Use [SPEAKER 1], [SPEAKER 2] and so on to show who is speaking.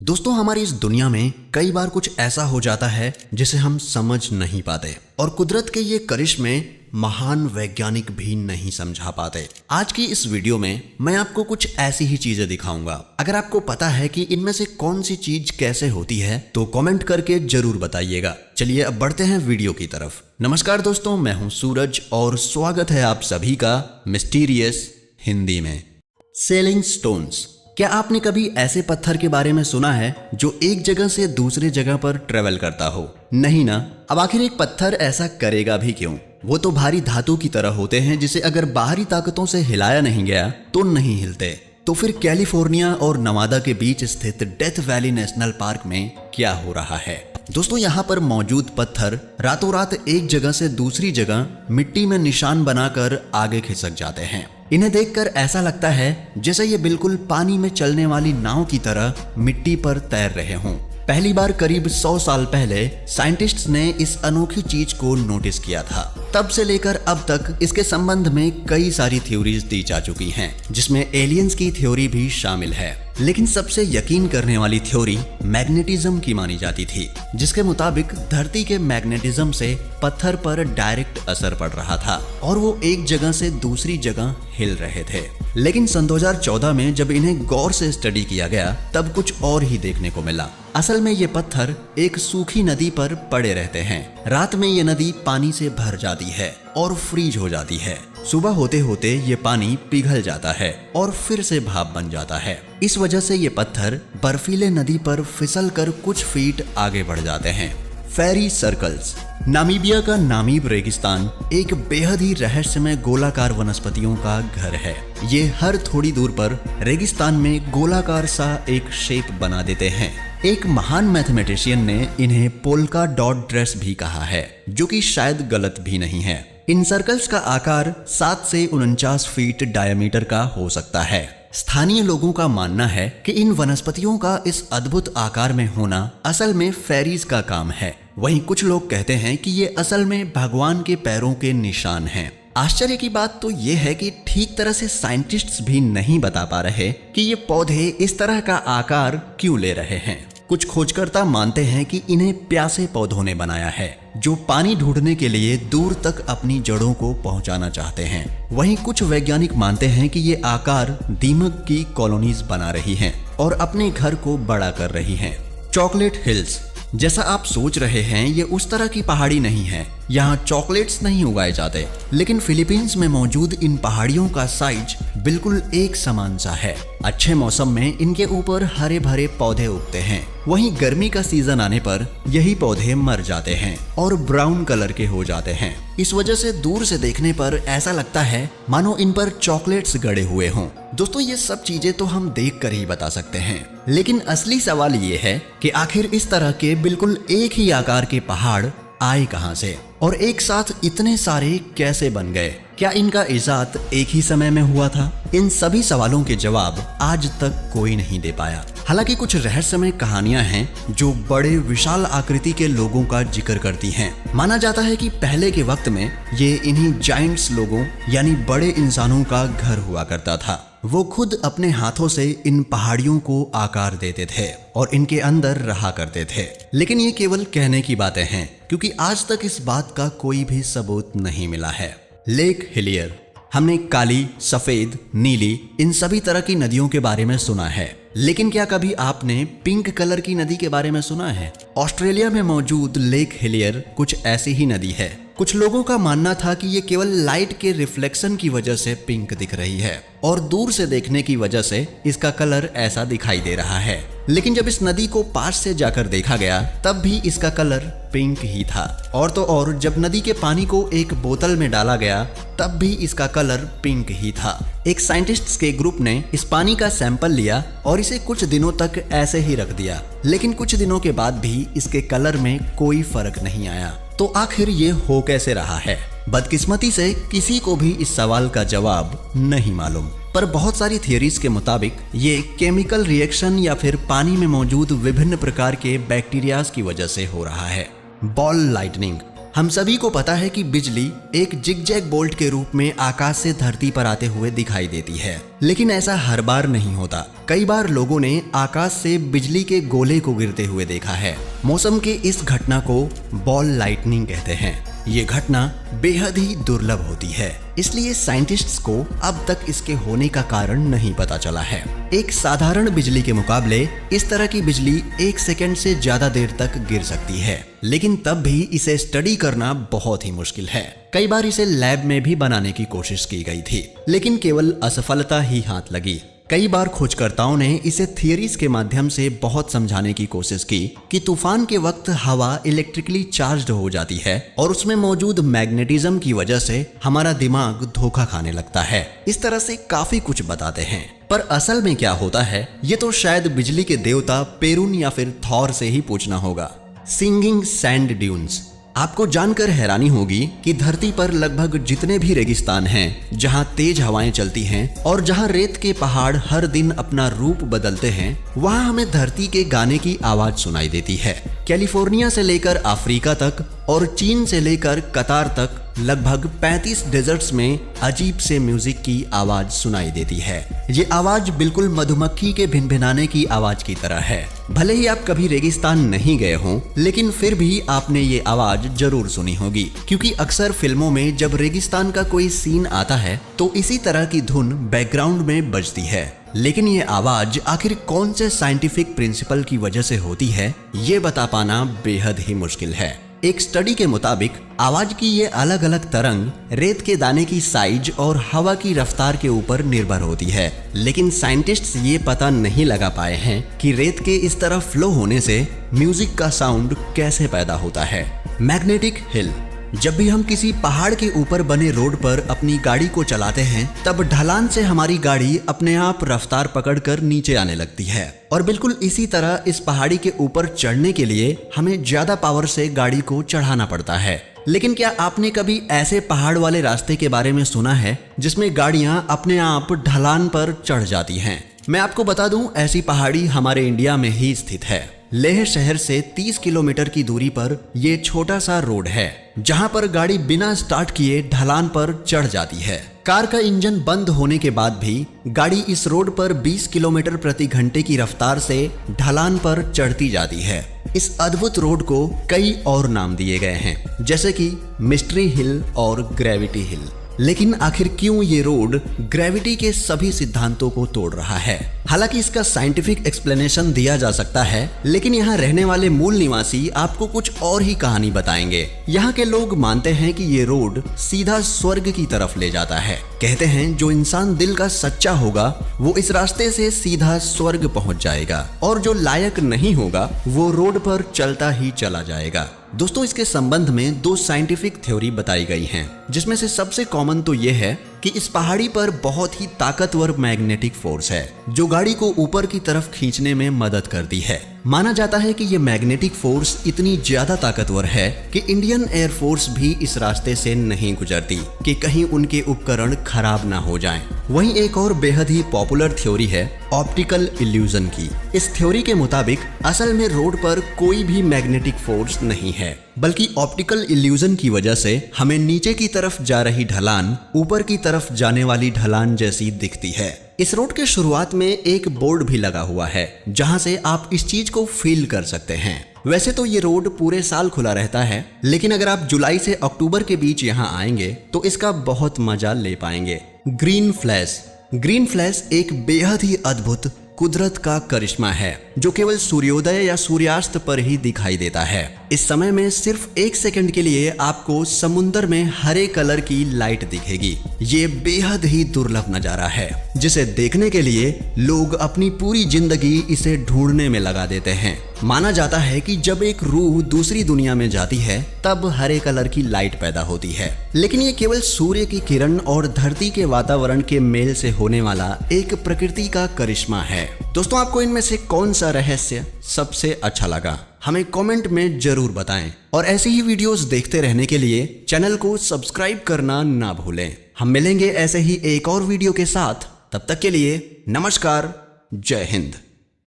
[SPEAKER 1] दोस्तों, हमारी इस दुनिया में कई बार कुछ ऐसा हो जाता है जिसे हम समझ नहीं पाते और कुदरत के ये करिश्मे महान वैज्ञानिक भी नहीं समझा पाते। आज की इस वीडियो में मैं आपको कुछ ऐसी ही चीजें दिखाऊंगा। अगर आपको पता है कि इनमें से कौन सी चीज कैसे होती है तो कमेंट करके जरूर बताइएगा। चलिए अब बढ़ते हैं वीडियो की तरफ। नमस्कार दोस्तों, मैं हूं सूरज और स्वागत है आप सभी का मिस्टीरियस हिंदी में। Selling stones. क्या आपने कभी ऐसे पत्थर के बारे में सुना है जो एक जगह से दूसरे जगह पर ट्रेवल करता हो? नहीं ना। अब आखिर एक पत्थर ऐसा करेगा भी क्यों? वो तो भारी धातु की तरह होते हैं जिसे अगर बाहरी ताकतों से हिलाया नहीं गया तो नहीं हिलते। तो फिर कैलिफोर्निया और नवादा के बीच स्थित डेथ वैली नेशनल पार्क में क्या हो रहा है? दोस्तों, यहाँ पर मौजूद पत्थर रातों रात एक जगह से दूसरी जगह मिट्टी में निशान बनाकर आगे खिसक जाते हैं। इन्हें देखकर ऐसा लगता है जैसे ये बिल्कुल पानी में चलने वाली नाव की तरह मिट्टी पर तैर रहे हों। पहली बार करीब 100 साल पहले साइंटिस्ट्स ने इस अनोखी चीज को नोटिस किया था। तब से लेकर अब तक इसके संबंध में कई सारी थ्योरीज दी जा चुकी हैं, जिसमें एलियंस की थ्योरी भी शामिल है। लेकिन सबसे यकीन करने वाली थ्योरी मैग्नेटिज्म की मानी जाती थी, जिसके मुताबिक धरती के मैग्नेटिज्म से पत्थर पर डायरेक्ट असर पड़ रहा था और वो एक जगह से दूसरी जगह हिल रहे थे। लेकिन सन 2014 में जब इन्हें गौर से स्टडी किया गया तब कुछ और ही देखने को मिला। असल में ये पत्थर एक सूखी नदी पर पड़े रहते हैं। रात में ये नदी पानी से भर जाती है और फ्रीज हो जाती है। सुबह होते होते ये पानी पिघल जाता है और फिर से भाप बन जाता है। इस वजह से ये पत्थर बर्फीले नदी पर फिसल कर कुछ फीट आगे बढ़ जाते हैं। फेरी सर्कल्स। नामीबिया का नामीब रेगिस्तान एक बेहद ही रहस्यमय गोलाकार वनस्पतियों का घर है। ये हर थोड़ी दूर पर रेगिस्तान में गोलाकार सा एक शेप बना देते हैं। एक महान मैथमेटिशियन ने इन्हें पोल्का डॉट ड्रेस भी कहा है, जो कि शायद गलत भी नहीं है। इन सर्कल्स का आकार 7 से 49 फीट डायमीटर का हो सकता है। स्थानीय लोगों का मानना है कि इन वनस्पतियों का इस अद्भुत आकार में होना असल में फेरीज का काम है। वहीं कुछ लोग कहते हैं कि ये असल में भगवान के पैरों के निशान हैं। आश्चर्य की बात तो ये है कि ठीक तरह से साइंटिस्ट्स भी नहीं बता पा रहे कि ये पौधे इस तरह का आकार क्यों ले रहे हैं। कुछ खोजकर्ता मानते हैं कि इन्हें प्यासे पौधों ने बनाया है, जो पानी ढूंढने के लिए दूर तक अपनी जड़ों को पहुंचाना चाहते हैं। वहीं कुछ वैज्ञानिक मानते हैं कि ये आकार दीमक की कॉलोनीज बना रही हैं और अपने घर को बड़ा कर रही हैं। Chocolate hills. जैसा आप सोच रहे हैं, ये उस तरह की पहाड़ी नहीं है। यहाँ चॉकलेट्स नहीं उगाए जाते, लेकिन फिलीपींस में मौजूद इन पहाड़ियों का साइज बिल्कुल एक समान सा है। अच्छे मौसम में इनके ऊपर हरे भरे पौधे उगते हैं। वहीं गर्मी का सीजन आने पर यही पौधे मर जाते हैं और ब्राउन कलर के हो जाते हैं। इस वजह से दूर से देखने पर ऐसा लगता है मानो इन पर चॉकलेट्स गड़े हुए हों। दोस्तों, ये सब चीजें तो हम देख कर ही बता सकते हैं, लेकिन असली सवाल ये है कि आखिर इस तरह के बिल्कुल एक ही आकार के पहाड़ आए कहां से और एक साथ इतने सारे कैसे बन गए? क्या इनका इजाद एक ही समय में हुआ था? इन सभी सवालों के जवाब आज तक कोई नहीं दे पाया। हालांकि कुछ रहस्यमय कहानियां हैं जो बड़े विशाल आकृति के लोगों का जिक्र करती हैं। माना जाता है कि पहले के वक्त में ये इन्हीं जायंट्स लोगों यानी बड़े इंसानों का घर हुआ करता था। वो खुद अपने हाथों से इन पहाड़ियों को आकार देते थे और इनके अंदर रहा करते थे। लेकिन ये केवल कहने की बातें हैं, क्योंकि आज तक इस बात का कोई भी सबूत नहीं मिला है। Lake Hillier. हमने काली, सफेद, नीली इन सभी तरह की नदियों के बारे में सुना है, लेकिन क्या कभी आपने पिंक कलर की नदी के बारे में सुना है? ऑस्ट्रेलिया में मौजूद लेक हिलियर कुछ ऐसी ही नदी है। कुछ लोगों का मानना था कि ये केवल लाइट के रिफ्लेक्शन की वजह से पिंक दिख रही है और दूर से देखने की वजह से इसका कलर ऐसा दिखाई दे रहा है। लेकिन जब इस नदी को पास से जाकर देखा गया तब भी इसका कलर पिंक ही था। और तो और जब नदी के पानी को एक बोतल में डाला गया तब भी इसका कलर पिंक ही था। एक साइंटिस्ट्स के ग्रुप ने इस पानी का सैंपल लिया और इसे कुछ दिनों तक ऐसे ही रख दिया, लेकिन कुछ दिनों के बाद भी इसके कलर में कोई फर्क नहीं आया। तो आखिर ये हो कैसे रहा है? बदकिस्मती से किसी को भी इस सवाल का जवाब नहीं मालूम, पर बहुत सारी थियरीज के मुताबिक ये केमिकल रिएक्शन या फिर पानी में मौजूद विभिन्न प्रकार के बैक्टीरियाज की वजह से हो रहा है। Ball lightning. हम सभी को पता है कि बिजली एक जिगजैग बोल्ट के रूप में आकाश से धरती पर आते हुए दिखाई देती है, लेकिन ऐसा हर बार नहीं होता। कई बार लोगों ने आकाश से बिजली के गोले को गिरते हुए देखा है। मौसम के इस घटना को बॉल लाइटनिंग कहते हैं। ये घटना बेहद ही दुर्लभ होती है, इसलिए साइंटिस्ट्स को अब तक इसके होने का कारण नहीं पता चला है। एक साधारण बिजली के मुकाबले इस तरह की बिजली 1 सेकंड से ज्यादा देर तक गिर सकती है, लेकिन तब भी इसे स्टडी करना बहुत ही मुश्किल है। कई बार इसे लैब में भी बनाने की कोशिश की गई थी, लेकिन केवल असफलता ही हाथ लगी। कई बार खोजकर्ताओं ने इसे थियरीज के माध्यम से बहुत समझाने की कोशिश की कि तूफान के वक्त हवा इलेक्ट्रिकली चार्ज्ड हो जाती है और उसमें मौजूद मैग्नेटिज्म की वजह से हमारा दिमाग धोखा खाने लगता है। इस तरह से काफी कुछ बताते हैं, पर असल में क्या होता है ये तो शायद बिजली के देवता पेरुन या फिर थॉर से ही पूछना होगा। Singing sand dunes. आपको जानकर हैरानी होगी कि धरती पर लगभग जितने भी रेगिस्तान हैं, जहां तेज हवाएं चलती हैं और जहां रेत के पहाड़ हर दिन अपना रूप बदलते हैं, वहां हमें धरती के गाने की आवाज सुनाई देती है। कैलिफोर्निया से लेकर अफ्रीका तक और चीन से लेकर कतार तक लगभग 35 डेजर्ट्स में अजीब से म्यूजिक की आवाज सुनाई देती है। ये आवाज बिल्कुल मधुमक्खी के भिनभिनाने की आवाज की तरह है। भले ही आप कभी रेगिस्तान नहीं गए हों, लेकिन फिर भी आपने ये आवाज जरूर सुनी होगी, क्योंकि अक्सर फिल्मों में जब रेगिस्तान का कोई सीन आता है तो इसी तरह की धुन बैकग्राउंड में बजती है। लेकिन ये आवाज आखिर कौन से साइंटिफिक प्रिंसिपल की वजह से होती है, ये बता पाना बेहद ही मुश्किल है। एक स्टडी के मुताबिक आवाज की ये अलग अलग तरंग रेत के दाने की साइज और हवा की रफ्तार के ऊपर निर्भर होती है, लेकिन साइंटिस्ट्स ये पता नहीं लगा पाए हैं कि रेत के इस तरह फ्लो होने से म्यूजिक का साउंड कैसे पैदा होता है। Magnetic hill. जब भी हम किसी पहाड़ के ऊपर बने रोड पर अपनी गाड़ी को चलाते हैं, तब ढलान से हमारी गाड़ी अपने आप रफ्तार पकड़कर नीचे आने लगती है, और बिल्कुल इसी तरह इस पहाड़ी के ऊपर चढ़ने के लिए हमें ज्यादा पावर से गाड़ी को चढ़ाना पड़ता है। लेकिन क्या आपने कभी ऐसे पहाड़ वाले रास्ते के बारे में सुना है जिसमें गाड़ियां अपने आप ढलान पर चढ़ जाती हैं? मैं आपको बता दूं, ऐसी पहाड़ी हमारे इंडिया में ही स्थित है। लेह शहर से 30 किलोमीटर की दूरी पर ये छोटा सा रोड है, जहां पर गाड़ी बिना स्टार्ट किए ढलान पर चढ़ जाती है। कार का इंजन बंद होने के बाद भी गाड़ी इस रोड पर 20 किलोमीटर प्रति घंटे की रफ्तार से ढलान पर चढ़ती जाती है। इस अद्भुत रोड को कई और नाम दिए गए हैं, जैसे कि मिस्ट्री हिल और ग्रेविटी हिल। लेकिन आखिर क्यों ये रोड ग्रेविटी के सभी सिद्धांतों को तोड़ रहा है? हालांकि इसका साइंटिफिक एक्सप्लेनेशन दिया जा सकता है, लेकिन यहाँ रहने वाले मूल निवासी आपको कुछ और ही कहानी बताएंगे। यहाँ के लोग मानते हैं कि ये रोड सीधा स्वर्ग की तरफ ले जाता है। कहते हैं जो इंसान दिल का सच्चा होगा वो इस रास्ते से सीधा स्वर्ग पहुंच जाएगा, और जो लायक नहीं होगा वो रोड पर चलता ही चला जाएगा। दोस्तों, इसके संबंध में 2 साइंटिफिक थ्योरी बताई गई हैं, जिसमें से सबसे कॉमन तो ये है कि इस पहाड़ी पर बहुत ही ताकतवर मैग्नेटिक फोर्स है, जो गाड़ी को ऊपर की तरफ खींचने में मदद करती है। माना जाता है कि ये मैग्नेटिक फोर्स इतनी ज्यादा ताकतवर है कि इंडियन एयरफोर्स भी इस रास्ते से नहीं गुजरती कि कहीं उनके उपकरण खराब ना हो जाएं। वहीं एक और बेहद ही पॉपुलर थ्योरी है ऑप्टिकल इल्यूजन की। इस थ्योरी के मुताबिक असल में रोड पर कोई भी मैग्नेटिक फोर्स नहीं है, बल्कि ऑप्टिकल इल्यूजन की वजह से हमें नीचे की तरफ जा रही ढलान ऊपर की तरफ जाने वाली ढलान जैसी दिखती है। इस रोड के शुरुआत में एक बोर्ड भी लगा हुआ है, जहां से आप इस चीज को फील कर सकते हैं। वैसे तो ये रोड पूरे साल खुला रहता है, लेकिन अगर आप जुलाई से अक्टूबर के बीच यहाँ आएंगे तो इसका बहुत मजा ले पाएंगे। Green flash. ग्रीन फ्लैश एक बेहद ही अद्भुत कुदरत का करिश्मा है, जो केवल सूर्योदय या सूर्यास्त पर ही दिखाई देता है। इस समय में सिर्फ 1 सेकंड के लिए आपको समुंदर में हरे कलर की लाइट दिखेगी। ये बेहद ही दुर्लभ नजारा है, जिसे देखने के लिए लोग अपनी पूरी जिंदगी इसे ढूंढने में लगा देते हैं। माना जाता है कि जब एक रूह दूसरी दुनिया में जाती है तब हरे कलर की लाइट पैदा होती है, लेकिन ये केवल सूर्य की किरण और धरती के वातावरण के मेल से होने वाला एक प्रकृति का करिश्मा है। दोस्तों, आपको इनमें से कौन सा रहस्य सबसे अच्छा लगा, हमें कमेंट में जरूर बताएं, और ऐसी ही वीडियोस देखते रहने के लिए चैनल को सब्सक्राइब करना ना भूलें। हम मिलेंगे ऐसे ही एक और वीडियो के साथ, तब तक के लिए नमस्कार, जय हिंद।